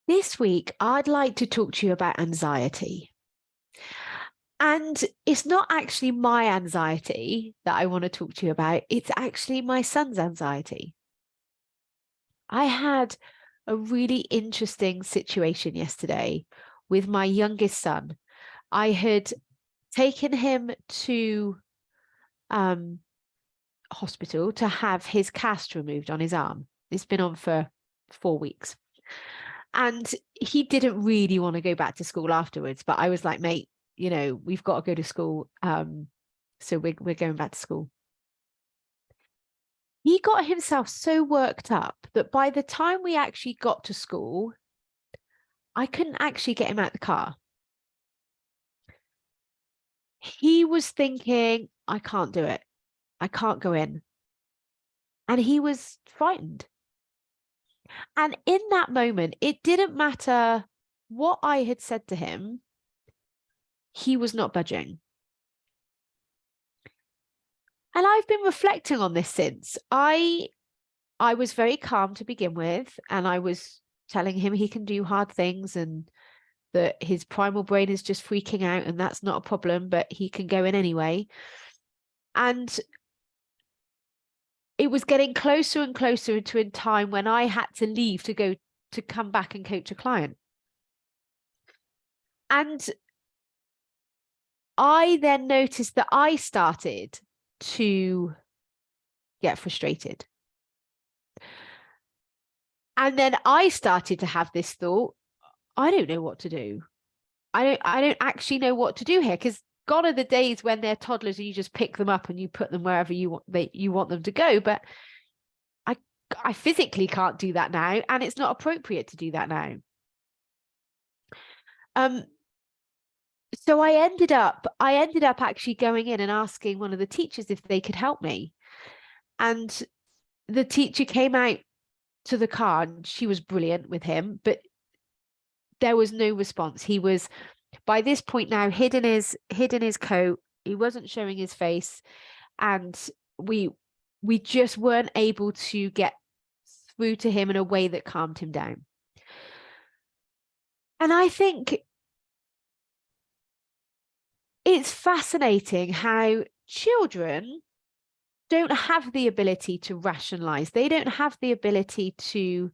This week, I'd like to talk to you about anxiety. And it's not actually my anxiety that I want to talk to you about. It's actually my son's anxiety. I had a really interesting situation yesterday with my youngest son. I had taken him to hospital to have his cast removed on his arm. It's been on for 4 weeks. And he didn't really want to go back to school afterwards, but I was like, mate, we've got to go to school. So we're going back to school. He got himself so worked up that by the time we actually got to school, I couldn't actually get him out the car. He was thinking, I can't do it. I can't go in. And he was frightened. And in that moment, it didn't matter what I had said to him. He was not budging. And I've been reflecting on this since. I was very calm to begin with, and I was telling him he can do hard things and that his primal brain is just freaking out and that's not a problem, but he can go in anyway. And it was getting closer and closer to a time when I had to leave to come back and coach a client. And I then noticed that I started to get frustrated. And then I started to have this thought, I don't know what to do. I don't actually know what to do here, because gone are the days when they're toddlers and you just pick them up and you put them wherever you want them to go. But I physically can't do that now, and it's not appropriate to do that now. So I ended up actually going in and asking one of the teachers if they could help me. And the teacher came out to the car and she was brilliant with him, but there was no response. He was, by this point now, hid in his coat. He wasn't showing his face, and we just weren't able to get through to him in a way that calmed him down. And I think it's fascinating how children don't have the ability to rationalize. They don't have the ability to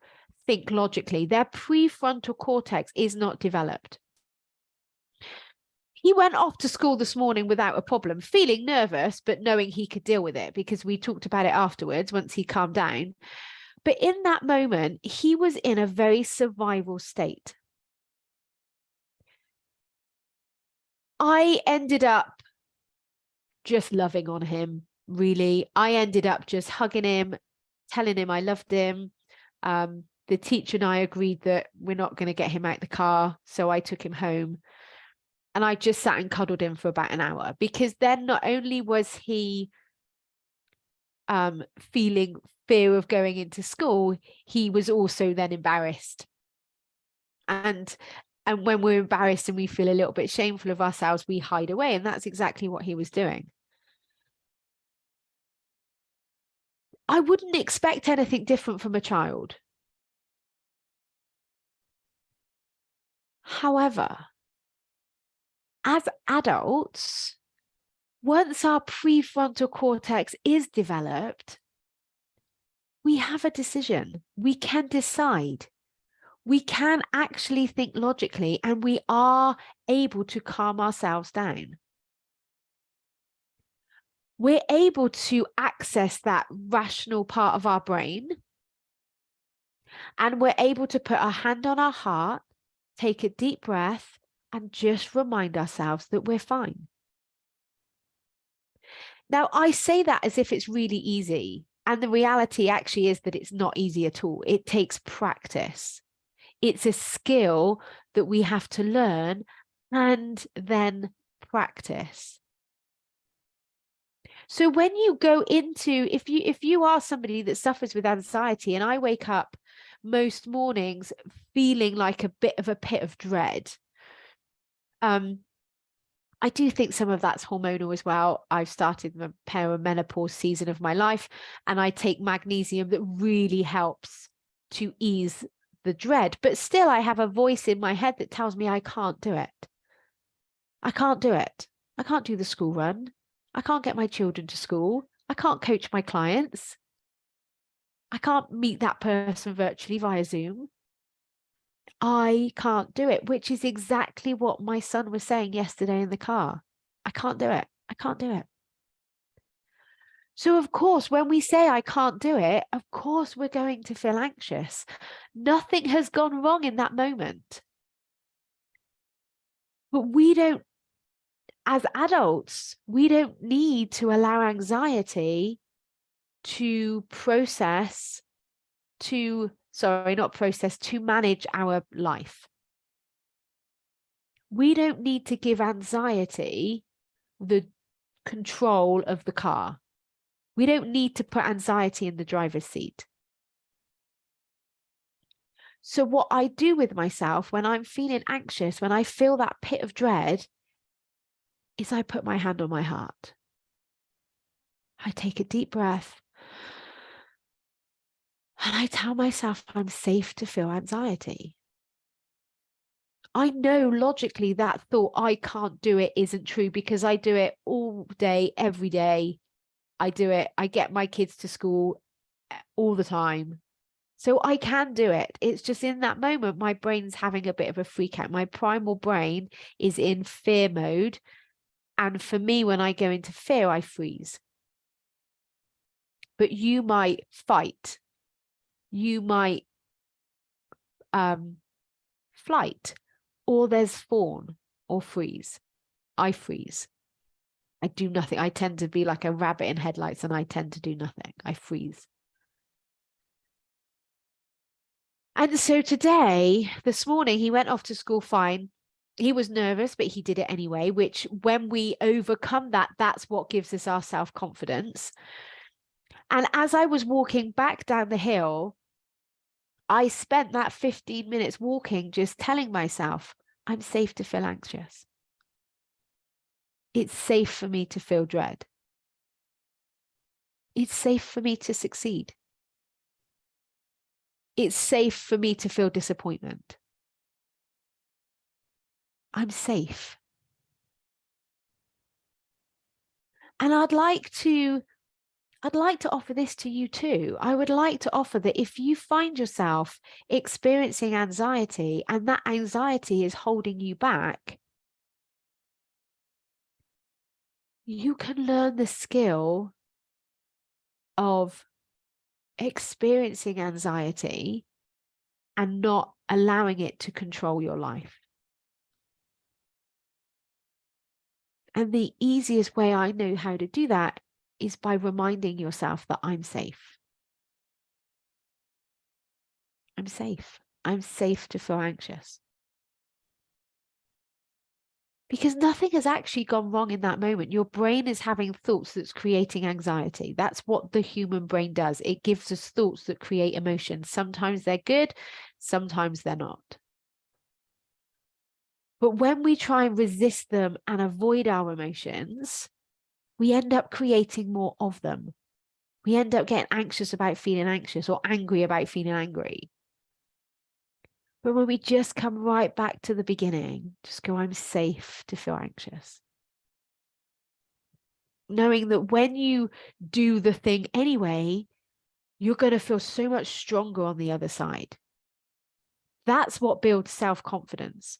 think logically. Their prefrontal cortex is not developed. He went off to school this morning without a problem, feeling nervous, but knowing he could deal with it because we talked about it afterwards once he calmed down. But in that moment, he was in a very survival state. I ended up just loving on him, really. I ended up just hugging him, telling him I loved him. The teacher and I agreed that we're not going to get him out the car, so I took him home. And I just sat and cuddled him for about an hour, because then not only was he feeling fear of going into school, he was also then embarrassed. And when we're embarrassed and we feel a little bit shameful of ourselves, we hide away. And that's exactly what he was doing. I wouldn't expect anything different from a child. However, as adults, once our prefrontal cortex is developed, we have a decision. We can decide. We can actually think logically, and we are able to calm ourselves down. We're able to access that rational part of our brain, and we're able to put our hand on our heart, take a deep breath, and just remind ourselves that we're fine. Now, I say that as if it's really easy, and the reality actually is that it's not easy at all. It takes practice. It's a skill that we have to learn and then practice. So when you go into, if you are somebody that suffers with anxiety, and I wake up most mornings feeling like a bit of a pit of dread, I do think some of that's hormonal as well. I've started the perimenopause season of my life, and I take magnesium that really helps to ease the dread, but still I have a voice in my head that tells me I can't do it. I can't do it. I can't do the school run. I can't get my children to school. I can't coach my clients. I can't meet that person virtually via Zoom. I can't do it, which is exactly what my son was saying yesterday in the car. I can't do it. I can't do it. So, of course, when we say I can't do it, of course, we're going to feel anxious. Nothing has gone wrong in that moment. But we don't, as adults, we don't need to allow anxiety to manage our life. We don't need to give anxiety the control of the car. We don't need to put anxiety in the driver's seat. So what I do with myself when I'm feeling anxious, when I feel that pit of dread, is I put my hand on my heart. I take a deep breath and I tell myself I'm safe to feel anxiety. I know logically that thought I can't do it isn't true because I do it all day, every day. I do it. I get my kids to school all the time. So I can do it. It's just in that moment, my brain's having a bit of a freak out. My primal brain is in fear mode. And for me, when I go into fear, I freeze. But you might fight. You might flight, or there's fawn or freeze. I freeze. I do nothing. I tend to be like a rabbit in headlights and I tend to do nothing. I freeze. And so this morning, he went off to school fine. He was nervous, but he did it anyway, which when we overcome that, that's what gives us our self-confidence. And as I was walking back down the hill, I spent that 15 minutes walking, just telling myself, I'm safe to feel anxious. It's safe for me to feel dread. It's safe for me to succeed. It's safe for me to feel disappointment. I'm safe. And I'd like to offer this to you too. I would like to offer that if you find yourself experiencing anxiety and that anxiety is holding you back, you can learn the skill of experiencing anxiety and not allowing it to control your life. And the easiest way I know how to do that is by reminding yourself that I'm safe. I'm safe. I'm safe to feel anxious. Because nothing has actually gone wrong in that moment. Your brain is having thoughts that's creating anxiety. That's what the human brain does. It gives us thoughts that create emotions. Sometimes they're good, sometimes they're not. But when we try and resist them and avoid our emotions, we end up creating more of them. We end up getting anxious about feeling anxious or angry about feeling angry. But when we just come right back to the beginning, just go, I'm safe to feel anxious. Knowing that when you do the thing anyway, you're going to feel so much stronger on the other side. That's what builds self-confidence.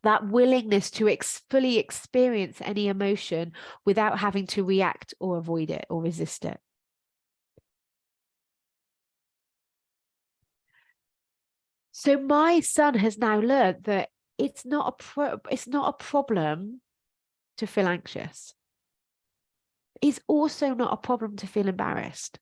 That willingness to fully experience any emotion without having to react or avoid it or resist it. So my son has now learned that it's not a problem to feel anxious. It's also not a problem to feel embarrassed.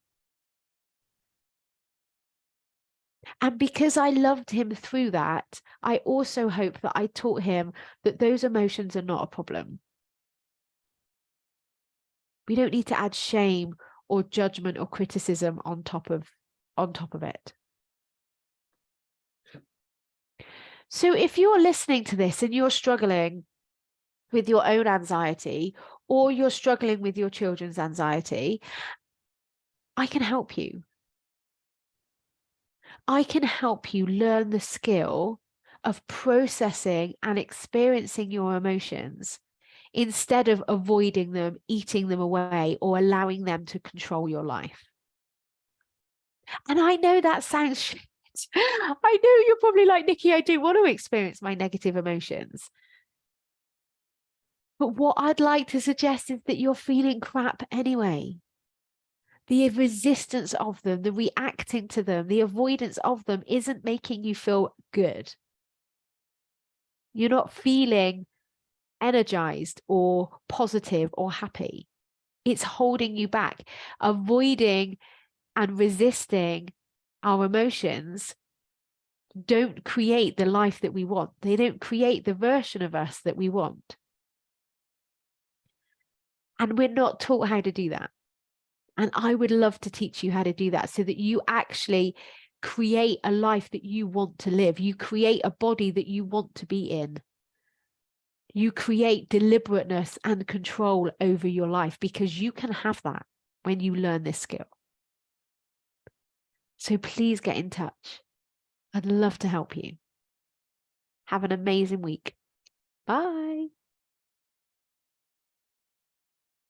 And because I loved him through that, I also hope that I taught him that those emotions are not a problem. We don't need to add shame or judgment or criticism on top of it. So if you're listening to this and you're struggling with your own anxiety or you're struggling with your children's anxiety, I can help you. I can help you learn the skill of processing and experiencing your emotions instead of avoiding them, eating them away, or allowing them to control your life. And I know that sounds shit. I know you're probably like, Nikki, I do want to experience my negative emotions. But what I'd like to suggest is that you're feeling crap anyway. The resistance of them, the reacting to them, the avoidance of them isn't making you feel good. You're not feeling energized or positive or happy. It's holding you back. Avoiding and resisting our emotions don't create the life that we want. They don't create the version of us that we want. And we're not taught how to do that. And I would love to teach you how to do that so that you actually create a life that you want to live. You create a body that you want to be in. You create deliberateness and control over your life, because you can have that when you learn this skill. So please get in touch. I'd love to help you. Have an amazing week. Bye.